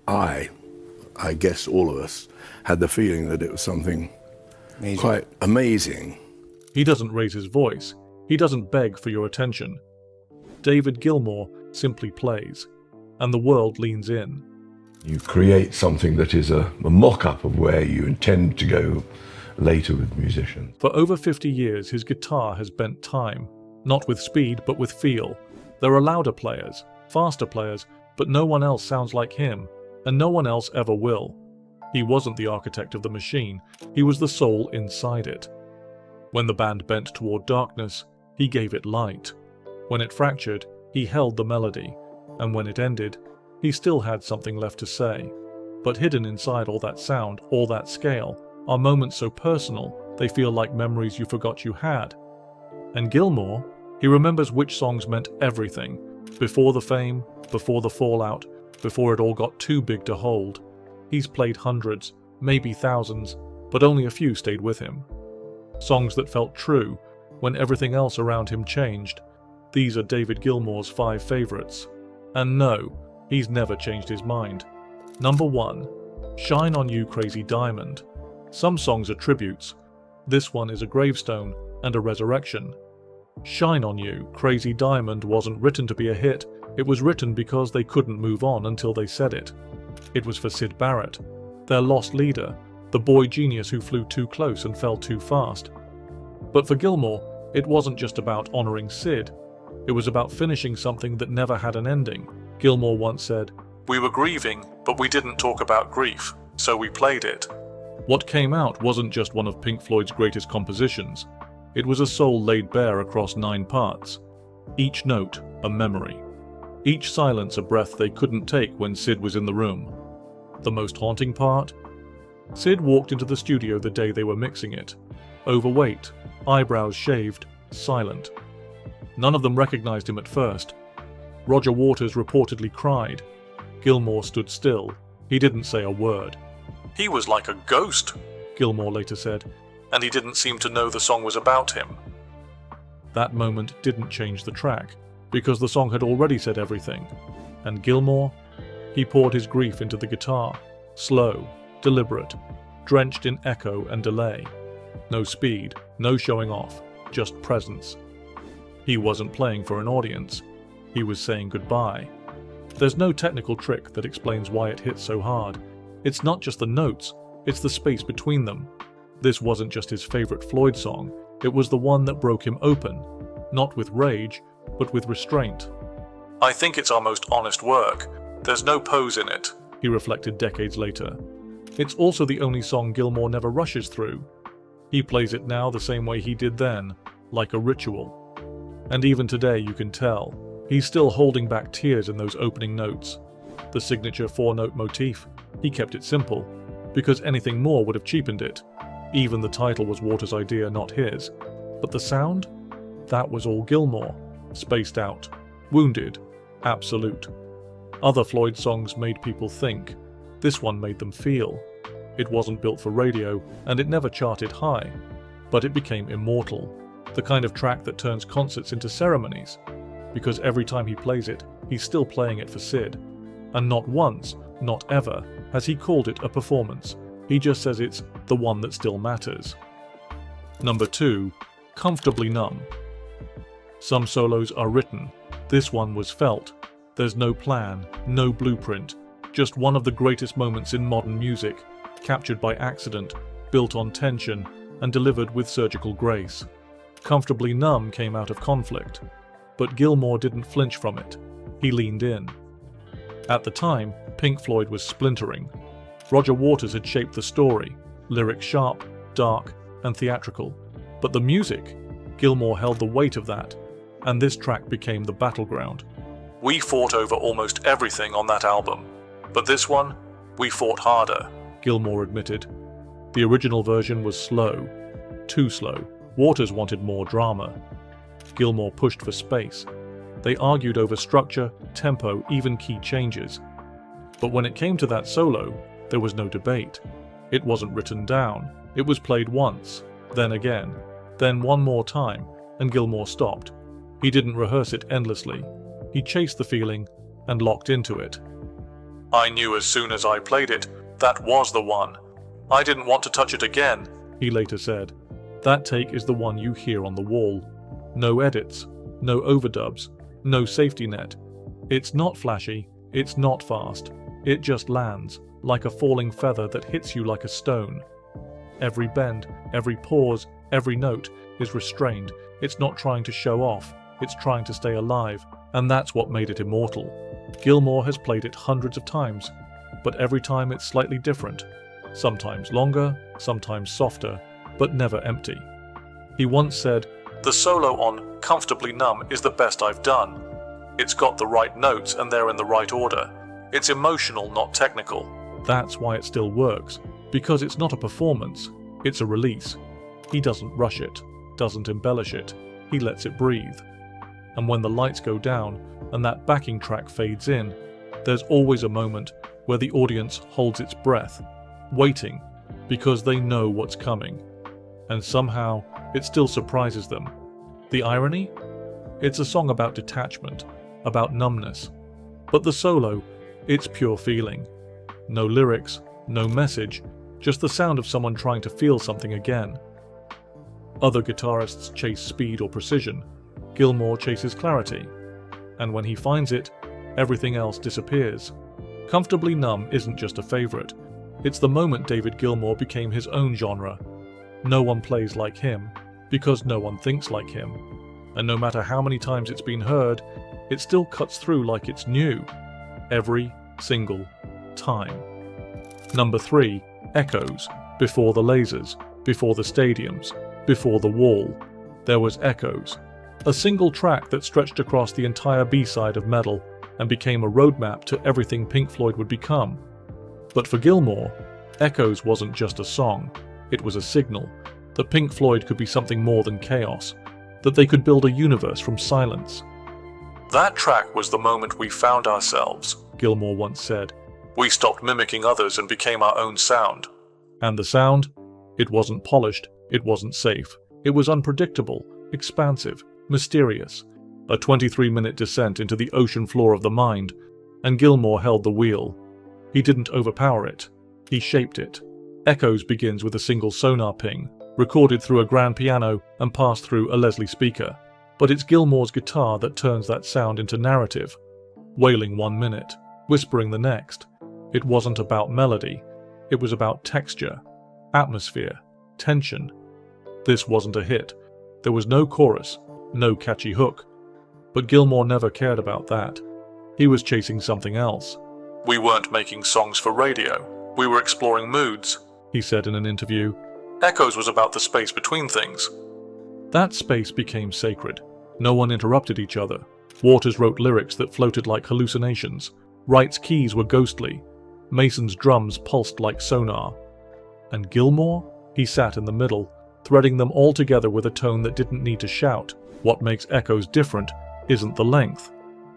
I guess all of us, had the feeling that it was something quite amazing. He doesn't raise his voice. He doesn't beg for your attention. David Gilmour simply plays, and the world leans in. You create something that is a mock-up of where you intend to go later with musicians. For over 50 years, his guitar has bent time, not with speed, but with feel. There are louder players, faster players, but no one else sounds like him, and no one else ever will. He wasn't the architect of the machine, he was the soul inside it. When the band bent toward darkness, he gave it light. When it fractured, he held the melody, and when it ended, he still had something left to say. But hidden inside all that sound, all that scale, are moments so personal, they feel like memories you forgot you had. And Gilmour, he remembers which songs meant everything, before the fame, before the fallout, before it all got too big to hold. He's played hundreds, maybe thousands, but only a few stayed with him. Songs that felt true when everything else around him changed. These are David Gilmour's 5 favorites. And no, he's never changed his mind. Number 1. Shine on You, Crazy Diamond. Some songs are tributes. This one is a gravestone and a resurrection. Shine on You, Crazy Diamond wasn't written to be a hit, it was written because they couldn't move on until they said it. It was for Syd Barrett, their lost leader, the boy genius who flew too close and fell too fast. But for Gilmour, it wasn't just about honoring Syd, it was about finishing something that never had an ending. Gilmour once said, "We were grieving, but we didn't talk about grief, so we played it." What came out wasn't just one of Pink Floyd's greatest compositions. It was a soul laid bare across 9 parts. Each note, a memory. Each silence a breath they couldn't take when Syd was in the room. The most haunting part? Syd walked into the studio the day they were mixing it. Overweight, eyebrows shaved, silent. None of them recognized him at first. Roger Waters reportedly cried. Gilmour stood still. He didn't say a word. "He was like a ghost," Gilmour later said, "and he didn't seem to know the song was about him." That moment didn't change the track, because the song had already said everything. And Gilmour? He poured his grief into the guitar, slow, deliberate, drenched in echo and delay. No speed, no showing off, just presence. He wasn't playing for an audience. He was saying goodbye. There's no technical trick that explains why it hits so hard. It's not just the notes, it's the space between them. This wasn't just his favorite Floyd song, it was the one that broke him open, not with rage, but with restraint. "I think it's our most honest work. There's no pose in it," he reflected decades later. It's also the only song Gilmour never rushes through. He plays it now the same way he did then, like a ritual. And even today you can tell, he's still holding back tears in those opening notes. The signature 4-note motif, he kept it simple, because anything more would have cheapened it. Even the title was Waters' idea, not his. But the sound? That was all Gilmour. Spaced out, wounded, absolute. Other Floyd songs made people think. This one made them feel. It wasn't built for radio, and it never charted high. But it became immortal. The kind of track that turns concerts into ceremonies. Because every time he plays it, he's still playing it for Syd. And not once, not ever, has he called it a performance. He just says it's the one that still matters. Number 2. Comfortably Numb. Some solos are written. This one was felt. There's no plan, no blueprint. Just one of the greatest moments in modern music, captured by accident, built on tension, and delivered with surgical grace. Comfortably Numb came out of conflict. But Gilmour didn't flinch from it. He leaned in. At the time, Pink Floyd was splintering. Roger Waters had shaped the story, lyrics sharp, dark, and theatrical. But the music, Gilmour held the weight of that, and this track became the battleground. "We fought over almost everything on that album, but this one, we fought harder," Gilmour admitted. The original version was slow, too slow. Waters wanted more drama. Gilmour pushed for space. They argued over structure, tempo, even key changes. But when it came to that solo, there was no debate. It wasn't written down. It was played once, then again, then one more time, and Gilmour stopped. He didn't rehearse it endlessly. He chased the feeling and locked into it. I knew as soon as I played it, that was the one. I didn't want to touch it again, he later said. That take is the one you hear on the wall. No edits, no overdubs, no safety net. It's not flashy, it's not fast. It just lands, like a falling feather that hits you like a stone. Every bend, every pause, every note is restrained. It's not trying to show off, it's trying to stay alive, and that's what made it immortal. Gilmour has played it hundreds of times, but every time it's slightly different. Sometimes longer, sometimes softer, but never empty. He once said, "The solo on Comfortably Numb is the best I've done. It's got the right notes and they're in the right order. It's emotional, not technical." That's why it still works, because it's not a performance, it's a release. He doesn't rush it, doesn't embellish it, he lets it breathe. And when the lights go down and that backing track fades in, there's always a moment where the audience holds its breath, waiting, because they know what's coming. And somehow, it still surprises them. The irony? It's a song about detachment, about numbness. But the solo, it's pure feeling. No lyrics, no message, just the sound of someone trying to feel something again. Other guitarists chase speed or precision. Gilmour chases clarity. And when he finds it, everything else disappears. Comfortably Numb isn't just a favorite. It's the moment David Gilmour became his own genre. No one plays like him, because no one thinks like him. And no matter how many times it's been heard, it still cuts through like it's new. Every single time. Number 3, Echoes. Before the lasers, before the stadiums, before the wall. There was Echoes. A single track that stretched across the entire B-side of metal and became a roadmap to everything Pink Floyd would become. But for Gilmour, Echoes wasn't just a song, it was a signal that Pink Floyd could be something more than chaos, that they could build a universe from silence. "That track was the moment we found ourselves," Gilmour once said. "We stopped mimicking others and became our own sound." And the sound? It wasn't polished, it wasn't safe. It was unpredictable, expansive, mysterious. A 23-minute descent into the ocean floor of the mind, and Gilmour held the wheel. He didn't overpower it, he shaped it. Echoes begins with a single sonar ping, recorded through a grand piano and passed through a Leslie speaker. But it's Gilmour's guitar that turns that sound into narrative. Wailing 1 minute, whispering the next. It wasn't about melody, it was about texture, atmosphere, tension. This wasn't a hit. There was no chorus, no catchy hook. But Gilmour never cared about that. He was chasing something else. "We weren't making songs for radio. We were exploring moods," he said in an interview. "Echoes was about the space between things." That space became sacred. No one interrupted each other. Waters wrote lyrics that floated like hallucinations. Wright's keys were ghostly. Mason's drums pulsed like sonar. And Gilmour? He sat in the middle, threading them all together with a tone that didn't need to shout. What makes Echoes different isn't the length.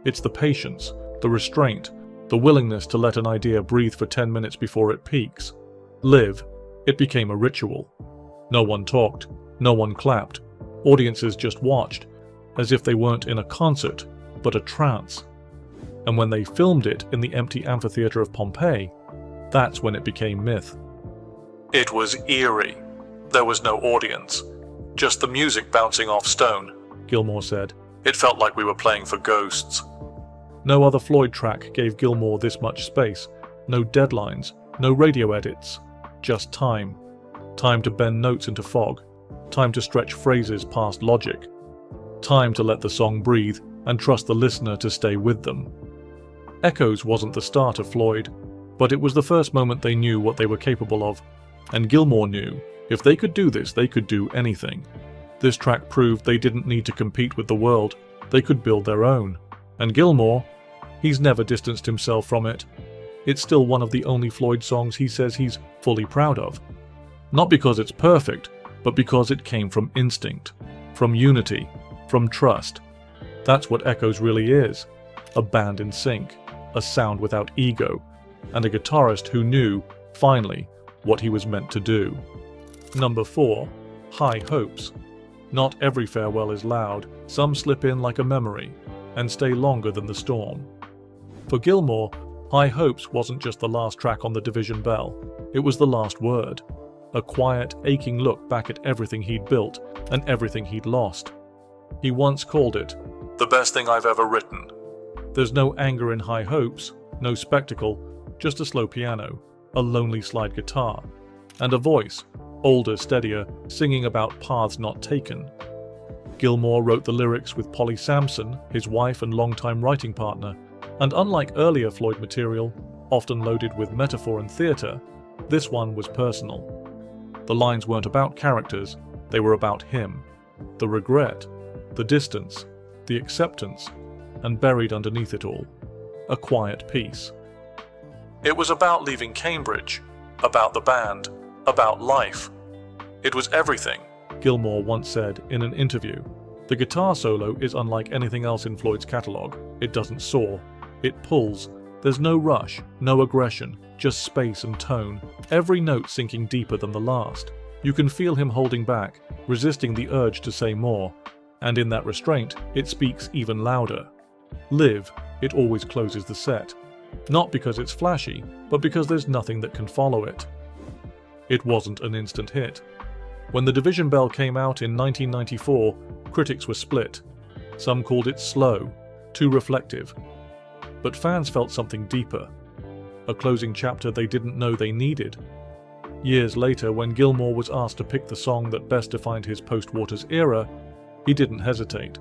It's the patience, the restraint, the willingness to let an idea breathe for 10 minutes before it peaks. Live. It became a ritual. No one talked, no one clapped. Audiences just watched, as if they weren't in a concert, but a trance. And when they filmed it in the empty amphitheater of Pompeii, that's when it became myth. "It was eerie. There was no audience. Just the music bouncing off stone," Gilmour said. "It felt like we were playing for ghosts." No other Floyd track gave Gilmour this much space. No deadlines, no radio edits. Just time. Time to bend notes into fog. Time to stretch phrases past logic. Time to let the song breathe and trust the listener to stay with them. Echoes wasn't the start of Floyd, but it was the first moment they knew what they were capable of. And Gilmour knew, if they could do this, they could do anything. This track proved they didn't need to compete with the world, they could build their own. And Gilmour, he's never distanced himself from it. It's still one of the only Floyd songs he says he's fully proud of. Not because it's perfect, but because it came from instinct, from unity, from trust. That's what Echoes really is. A band in sync, a sound without ego, and a guitarist who knew, finally, what he was meant to do. Number 4. High Hopes. Not every farewell is loud. Some slip in like a memory, and stay longer than the storm. For Gilmour, High Hopes wasn't just the last track on the Division Bell, it was the last word. A quiet, aching look back at everything he'd built and everything he'd lost. He once called it, "the best thing I've ever written." There's no anger in High Hopes, no spectacle, just a slow piano, a lonely slide guitar, and a voice, older, steadier, singing about paths not taken. Gilmour wrote the lyrics with Polly Sampson, his wife and longtime writing partner, and unlike earlier Floyd material, often loaded with metaphor and theatre, this one was personal. The lines weren't about characters, they were about him. The regret, the distance, the acceptance, and buried underneath it all, a quiet peace. It was about leaving Cambridge, about the band, about life. It was everything, Gilmour once said in an interview. The guitar solo is unlike anything else in Floyd's catalogue. It doesn't soar, it pulls. There's no rush, no aggression, just space and tone, every note sinking deeper than the last. You can feel him holding back, resisting the urge to say more, and in that restraint, it speaks even louder. Live, it always closes the set. Not because it's flashy, but because there's nothing that can follow it. It wasn't an instant hit. When the Division Bell came out in 1994, critics were split. Some called it slow, too reflective. But fans felt something deeper. A closing chapter they didn't know they needed. Years later, when Gilmour was asked to pick the song that best defined his post-Waters era, he didn't hesitate.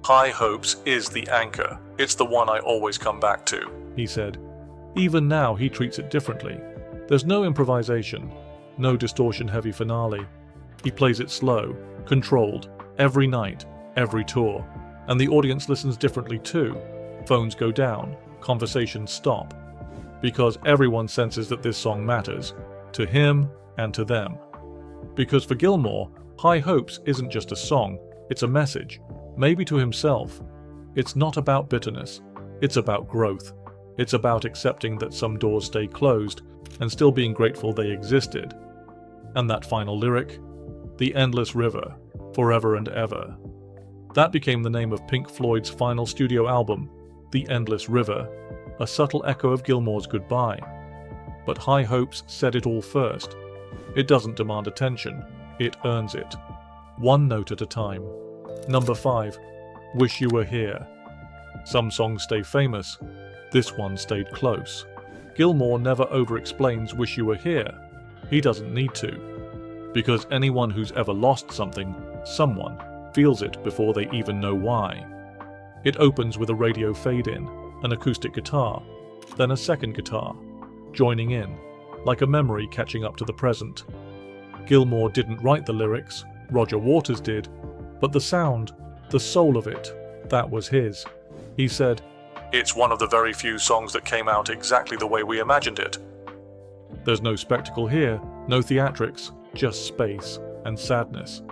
"High Hopes is the anchor. It's the one I always come back to," he said. Even now, he treats it differently. There's no improvisation, no distortion-heavy finale. He plays it slow, controlled, every night, every tour. And the audience listens differently too. Phones go down, conversations stop. Because everyone senses that this song matters, to him and to them. Because for Gilmour, High Hopes isn't just a song, it's a message, maybe to himself. It's not about bitterness, it's about growth. It's about accepting that some doors stay closed and still being grateful they existed. And that final lyric, "The endless river, forever and ever." That became the name of Pink Floyd's final studio album, The Endless River, a subtle echo of Gilmour's goodbye. But High Hopes said it all first. It doesn't demand attention, it earns it. One note at a time. Number 5, Wish You Were Here. Some songs stay famous, this one stayed close. Gilmour never over-explains Wish You Were Here. He doesn't need to. Because anyone who's ever lost something, someone, feels it before they even know why. It opens with a radio fade-in, an acoustic guitar, then a second guitar, joining in, like a memory catching up to the present. Gilmour didn't write the lyrics, Roger Waters did, but the sound, the soul of it, that was his. He said, "It's one of the very few songs that came out exactly the way we imagined it." There's no spectacle here, no theatrics, just space and sadness.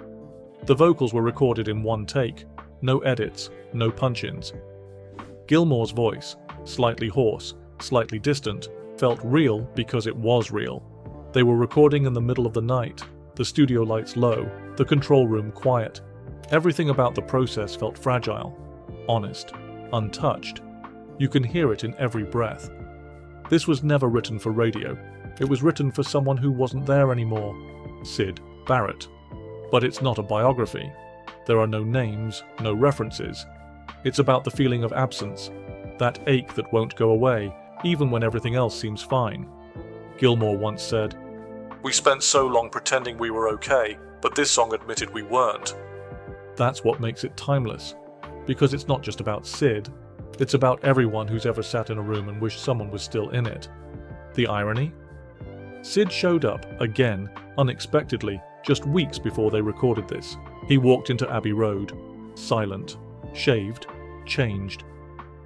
The vocals were recorded in one take, no edits, no punch-ins. Gilmour's voice, slightly hoarse, slightly distant, felt real because it was real. They were recording in the middle of the night, the studio lights low, the control room quiet. Everything about the process felt fragile, honest, untouched. You can hear it in every breath. This was never written for radio. It was written for someone who wasn't there anymore, Syd Barrett. But it's not a biography. There are no names, no references. It's about the feeling of absence, that ache that won't go away, even when everything else seems fine. Gilmour once said, "We spent so long pretending we were okay, but this song admitted we weren't." That's what makes it timeless, because it's not just about Syd, it's about everyone who's ever sat in a room and wished someone was still in it. The irony? Syd showed up, again, unexpectedly, just weeks before they recorded this. He walked into Abbey Road, silent, shaved, changed.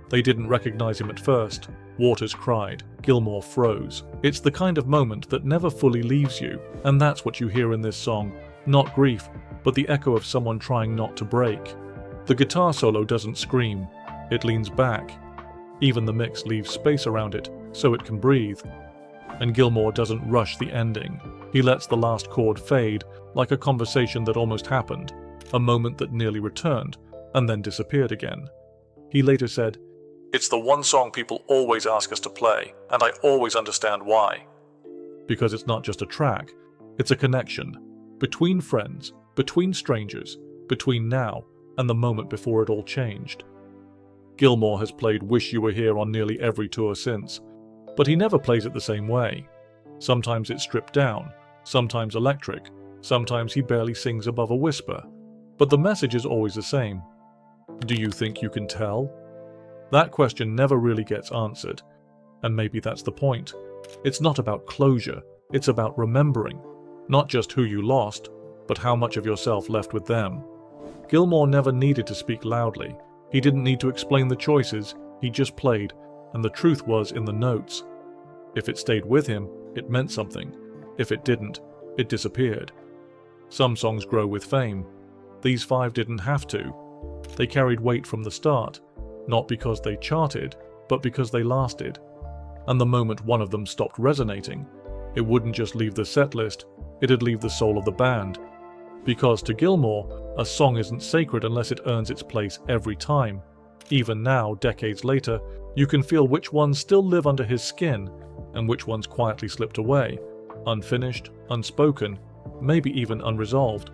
They didn't recognize him at first. Waters cried. Gilmour froze. It's the kind of moment that never fully leaves you, and that's what you hear in this song. Not grief, but the echo of someone trying not to break. The guitar solo doesn't scream. It leans back. Even the mix leaves space around it, so it can breathe. And Gilmour doesn't rush the ending. He lets the last chord fade, like a conversation that almost happened, a moment that nearly returned, and then disappeared again. He later said, It's the one song people always ask us to play, and I always understand why. Because it's not just a track, it's a connection. Between friends, between strangers, between now and the moment before it all changed. Gilmour has played Wish You Were Here on nearly every tour since, but he never plays it the same way. Sometimes it's stripped down, sometimes electric, sometimes he barely sings above a whisper, but the message is always the same. Do you think you can tell? That question never really gets answered, and maybe that's the point. It's not about closure, it's about remembering, not just who you lost, but how much of yourself left with them. Gilmour never needed to speak loudly. He didn't need to explain the choices, he just played, and the truth was in the notes. If it stayed with him, it meant something. If it didn't, it disappeared. Some songs grow with fame. These 5 didn't have to. They carried weight from the start, not because they charted, but because they lasted. And the moment one of them stopped resonating, it wouldn't just leave the set list, it'd leave the soul of the band. Because to Gilmour, a song isn't sacred unless it earns its place every time. Even now, decades later, you can feel which ones still live under his skin, and which ones quietly slipped away, unfinished, unspoken, maybe even unresolved.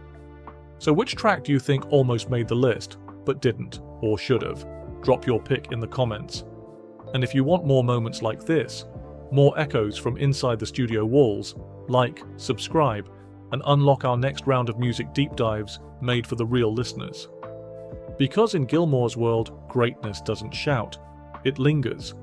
So which track do you think almost made the list, but didn't, or should have? Drop your pick in the comments. And if you want more moments like this, more echoes from inside the studio walls, like, subscribe, and unlock our next round of music deep dives made for the real listeners. Because in Gilmour's world, greatness doesn't shout, it lingers.